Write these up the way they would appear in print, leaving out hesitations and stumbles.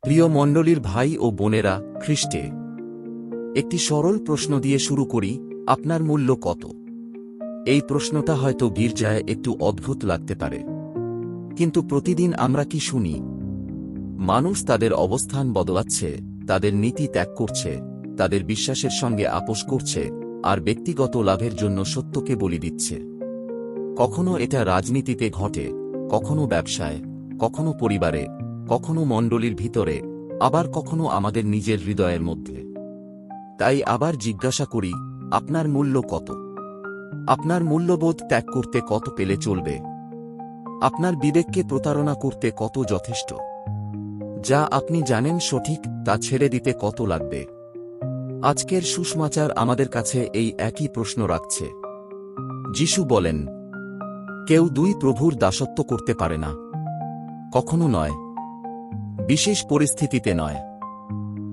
প্রিয় মণ্ডলীর ভাই ও বোনেরা, খ্রিস্টে একটি সরল প্রশ্ন দিয়ে শুরু করি, আপনার মূল্য কত? এই প্রশ্নটা হয়তো গির্জায় একটু অদ্ভুত লাগতে পারে, কিন্তু প্রতিদিন আমরা কি শুনি? মানুষ তাদের অবস্থান বদলাচ্ছে, তাদের নীতি ত্যাগ করছে, তাদের বিশ্বাসের সঙ্গে আপোস করছে, আর ব্যক্তিগত লাভের জন্য সত্যকে বলি দিচ্ছে। কখনো এটা রাজনীতিতে ঘটে, কখনো ব্যবসায়, কখনো পরিবারে, কখনো মণ্ডলীর ভিতরে, আবার কখনো আমাদের নিজের হৃদয়ের মধ্যে। তাই আবার জিজ্ঞাসা করি, আপনার মূল্য কত? আপনার মূল্যবোধ ত্যাগ করতে কত পেলে চলবে? আপনার বিবেককে প্রতারণা করতে কত যথেষ্ট? যা আপনি জানেন সঠিক, তা ছেড়ে দিতে কত লাগবে? আজকের সুসমাচার আমাদের কাছে এই একই প্রশ্ন রাখছে। যিশু বলেন, কেউ দুই প্রভুর দাসত্ব করতে পারে না। কখনো নয়, বিশেষ পরিস্থিতিতে নয়,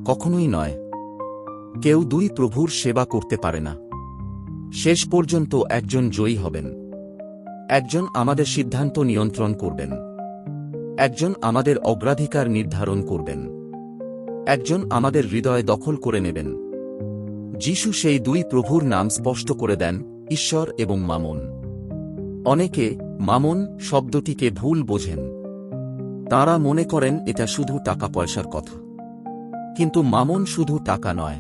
কখনোই নয়। কেউ দুই প্রভুর সেবা করতে পারে না। শেষ পর্যন্ত একজন জয়ী হবেন। একজন আমাদের সিদ্ধান্ত নিয়ন্ত্রণ করবেন, একজন আমাদের অগ্রাধিকার নির্ধারণ করবেন, একজন আমাদের হৃদয় দখল করে নেবেন। যিশু সেই দুই প্রভুর নাম স্পষ্ট করে দেন, ঈশ্বর এবং মামন। অনেকে মামন শব্দটিকে ভুল বোঝেন। তাঁরা মনে করেন এটা শুধু টাকা পয়সার কথা। কিন্তু মামন শুধু টাকা নয়,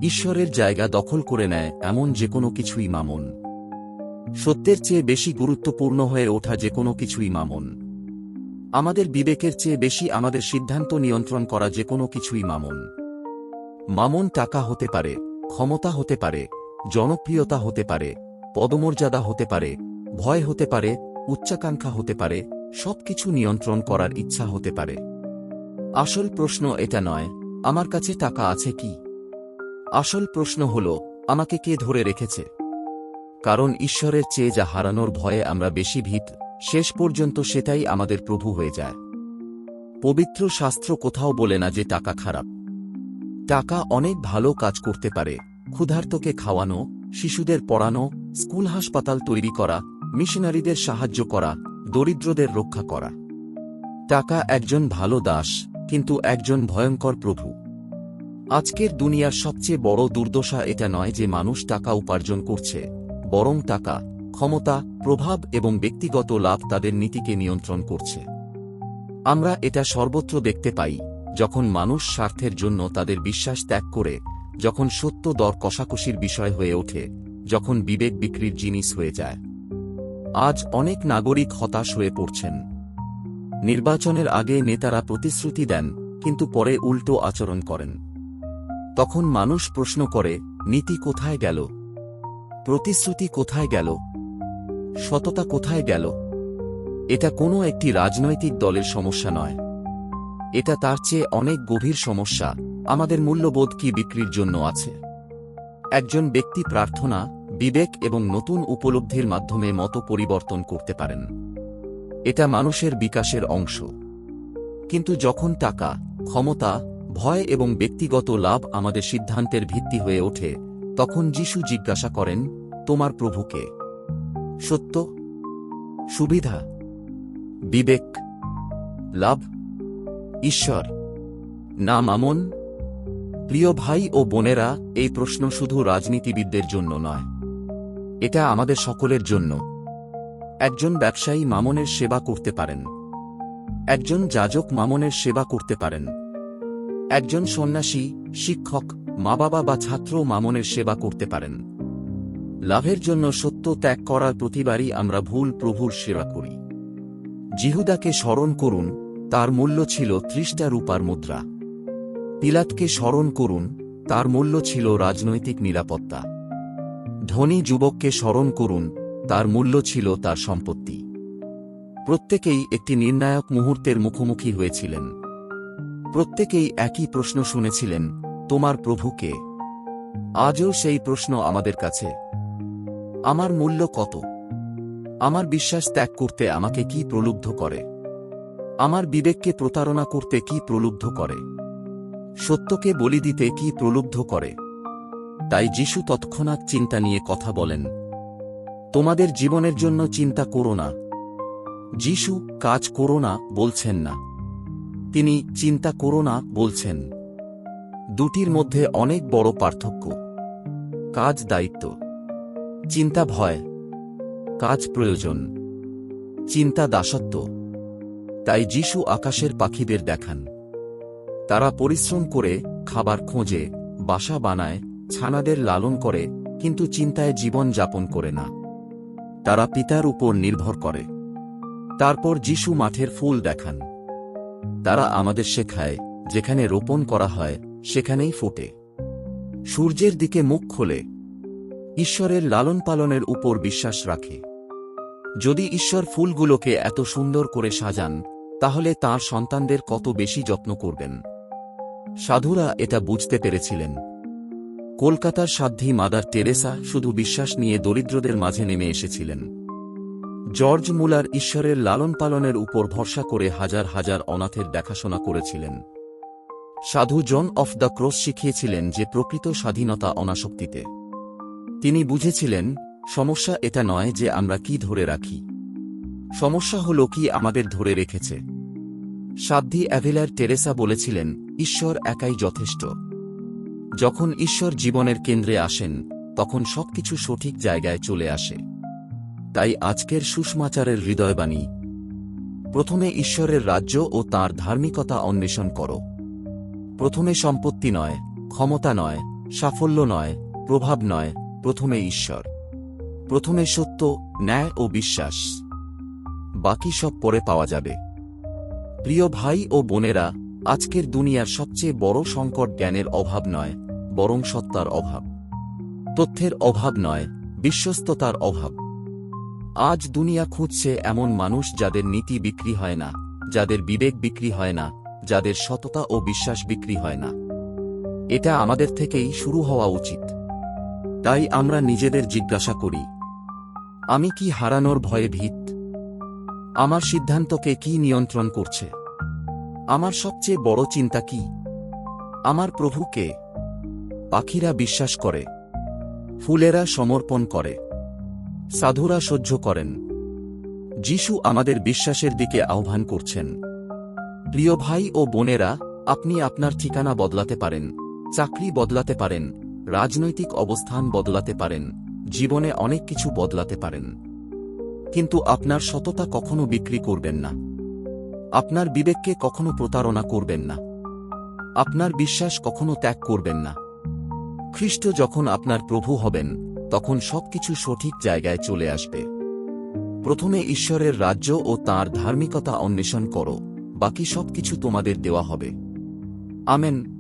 ঈশ্বরের জায়গা দখল করে নেয় এমন যে কোনো কিছুই মামন। সত্যের চেয়ে বেশি গুরুত্বপূর্ণ হয়ে ওঠা যে কোনো কিছুই মামন। আমাদের বিবেকের চেয়ে বেশি আমাদের সিদ্ধান্ত নিয়ন্ত্রণ করা যে কোনো কিছুই মামন। মামন টাকা হতে পারে, ক্ষমতা হতে পারে, জনপ্রিয়তা হতে পারে, পদমর্যাদা হতে পারে, ভয় হতে পারে, উচ্চাকাঙ্ক্ষা হতে পারে, সবকিছু নিয়ন্ত্রণ করার ইচ্ছা হতে পারে। আসল প্রশ্ন এটা নয়, আমার কাছে টাকা আছে কি? আসল প্রশ্ন হল, আমাকে কে ধরে রেখেছে? কারণ ঈশ্বরের চেয়ে যা হারানোর ভয়ে আমরা বেশি ভীত, শেষ পর্যন্ত সেটাই আমাদের প্রভু হয়ে যায়। পবিত্র শাস্ত্র কোথাও বলে না যে টাকা খারাপ। টাকা অনেক ভালো কাজ করতে পারে। ক্ষুধার্তকে খাওয়ানো, শিশুদের পড়ানো, স্কুল হাসপাতাল তৈরি করা, মিশনারিদের সাহায্য করা, দরিদ্রদের রক্ষা করা। টাকা একজন ভালো দাস, কিন্তু একজন ভয়ঙ্কর প্রভু। আজকের দুনিয়ার সবচেয়ে বড় দুর্দশা এটা নয় যে মানুষ টাকা উপার্জন করছে, বরং টাকা, ক্ষমতা, প্রভাব এবং ব্যক্তিগত লাভ তাদের নীতিকে নিয়ন্ত্রণ করছে। আমরা এটা সর্বত্র দেখতে পাই, যখন মানুষ স্বার্থের জন্য তাদের বিশ্বাস ত্যাগ করে, যখন সত্য দর কষাকষির বিষয় হয়ে ওঠে, যখন বিবেক বিক্রির জিনিস হয়ে যায়। আজ অনেক নাগরিক হতাশ হয়ে পড়ছেন। নির্বাচনের আগে নেতারা প্রতিশ্রুতি দেন, কিন্তু পরে উল্টো আচরণ করেন। তখন মানুষ প্রশ্ন করে, নীতি কোথায় গেল? প্রতিশ্রুতি কোথায় গেল? সততা কোথায় গেল? এটা কোনো একটি রাজনৈতিক দলের সমস্যা নয়। এটা তার চেয়ে অনেক গভীর সমস্যা। আমাদের মূল্যবোধ কি বিক্রির জন্য আছে? একজন ব্যক্তি প্রার্থনা, বিবেক এবং নতুন উপলব্ধির মাধ্যমে মত পরিবর্তন করতে পারেন। এটা মানুষের বিকাশের অংশ। কিন্তু যখন টাকা, ক্ষমতা, ভয় এবং ব্যক্তিগত লাভ আমাদের সিদ্ধান্তের ভিত্তি হয়ে ওঠে, তখন যিশু জিজ্ঞাসা করেন, তোমার প্রভুকে? সত্য, সুবিধা, বিবেক, লাভ, ঈশ্বর, না মামন? প্রিয় ভাই ও বোনেরা, এই প্রশ্ন শুধু রাজনীতিবিদদের জন্য নয়, এটা আমাদের সকলের জন্য। একজন ব্যবসায়ী মামনের সেবা করতে পারেন, একজন যাজক মামনের সেবা করতে পারেন, একজন সন্ন্যাসী, শিক্ষক, মা বাবা বা ছাত্র মামনের সেবা করতে পারেন। লাভের জন্য সত্য ত্যাগ করার প্রতিবারই আমরা ভুল প্রভুর সেবা করি। জিহুদাকে স্মরণ করুন, তার মূল্য ছিল 30টা রূপার মুদ্রা। পিলাতকে স্মরণ করুন, তার মূল্য ছিল রাজনৈতিক নিরাপত্তা। ধনী যুবককে স্মরণ করুন, তার মূল্য ছিল তার সম্পত্তি। প্রত্যেকেই একটি নির্ণায়ক মুহূর্তের মুখোমুখি হয়েছিলেন। প্রত্যেকেই একই প্রশ্ন শুনেছিলেন, তোমার প্রভু কে? আজও সেই প্রশ্ন আমাদের কাছে। আমার মূল্য কত? আমার বিশ্বাস ত্যাগ করতে আমাকে কি প্রলুব্ধ করে? আমার বিবেককে প্রতারণা করতে কি প্রলুব্ধ করে? সত্যকে বলি দিতে কি প্রলুব্ধ করে? তাই যিশু তৎক্ষণাৎ চিন্তা নিয়ে কথা বলেন, তোমাদের জীবনের জন্য চিন্তা করো না। যিশু কাজ করো না বলছেন না, তিনি চিন্তা করো না বলছেন। দুটির মধ্যে অনেক বড় পার্থক্য। কাজ দায়িত্ব, চিন্তা ভয়, কাজ প্রয়োজন, চিন্তা দাসত্ব। তাই যিশু আকাশের পাখিদের দেখান। তারা পরিশ্রম করে, খাবার খোঁজে, বাসা বানায়, ছানাদের লালন করে, কিন্তু চিন্তায় জীবন যাপন করে না। তারা পিতার উপর নির্ভর করে। তারপর যিশু মাঠের ফুল দেখান। তারা আমাদের শেখায়, যেখানে রোপণ করা হয় সেখানেই ফোটে। সূর্যের দিকে মুখ খোলে। ঈশ্বরের লালন পালনের উপর বিশ্বাস রাখে। যদি ঈশ্বর ফুলগুলোকে এত সুন্দর করে সাজান, তাহলে তাঁর সন্তানদের কত বেশি যত্ন করবেন। সাধুরা এটা বুঝতে পেরেছিলেন। কলকাতার সাধ্বী মাদার টেরেসা শুধু বিশ্বাস নিয়ে দরিদ্রদের মাঝে নেমে এসেছিলেন। জর্জ মুলার ঈশ্বরের লালন পালনের উপর ভরসা করে হাজার হাজার অনাথের দেখাশোনা করেছিলেন। সাধু জন অফ দ্য ক্রস শিখিয়েছিলেন যে প্রকৃত স্বাধীনতা অনাসক্তিতে। তিনি বুঝেছিলেন, সমস্যা এটা নয় যে আমরা কি ধরে রাখি, সমস্যা হল কি আমাদের ধরে রেখেছে। সাধ্বী অ্যাভিলার টেরেসা বলেছিলেন, ঈশ্বর একাই যথেষ্ট। যখন ঈশ্বর জীবনের কেন্দ্রে আসেন, তখন সবকিছু সঠিক জায়গায় চলে আসে। তাই আজকের সুষমাচারের হৃদয়বাণী, প্রথমে ঈশ্বরের রাজ্য ও তাঁর ধার্মিকতা অন্বেষণ করো। প্রথমে সম্পত্তি নয়, ক্ষমতা নয়, সাফল্য নয়, প্রভাব নয়, প্রথমে ঈশ্বর। প্রথমে সত্য, ন্যায় ও বিশ্বাস। বাকি সব পরে পাওয়া যাবে। প্রিয় ভাই ও বোনেরা, আজকের দুনিয়ার সবচেয়ে বড় সংকট জ্ঞানের অভাব নয়, বরং সত্তার অভাব। তথ্যের অভাব নয়, বিশ্বস্ততার অভাব। আজ দুনিয়া খুঁজছে এমন মানুষ যাদের নীতি বিক্রি হয় না, যাদের বিবেক বিক্রি হয় না, যাদের সততা ও বিশ্বাস বিক্রি হয় না। এটা আমাদের থেকেই শুরু হওয়া উচিত। তাই আমরা নিজেদের জিজ্ঞাসা করি, আমি কি হারানোর ভয়ে ভীত? আমার সিদ্ধান্তকে কি নিয়ন্ত্রণ করছে? আমার সবচেয়ে বড় চিন্তা কি? আমার প্রভু কে? পাখিরা বিশ্বাস করে, ফুলেরা সমর্পণ করে, সাধুরা সহ্য করেন। যিশু আমাদের বিশ্বাসের দিকে আহ্বান করছেন। প্রিয় ভাই ও বোনেরা, আপনি আপনার ঠিকানা বদলাতে পারেন, চাকরি বদলাতে পারেন, রাজনৈতিক অবস্থান বদলাতে পারেন, জীবনে অনেক কিছু বদলাতে পারেন। কিন্তু আপনার সততা কখনো বিক্রি করবেন না। আপনার বিবেককে কখনো প্রতারণা করবেন না। আপনার বিশ্বাস কখনো ত্যাগ করবেন না। খ্রিস্ট যখন আপনার প্রভু হবেন, তখন সবকিছু সঠিক জায়গায় চলে আসবে। প্রথমে ঈশ্বরের রাজ্য ও তাঁর ধার্মিকতা অন্বেষণ করো, বাকি সবকিছু তোমাদের দেওয়া হবে। আমেন।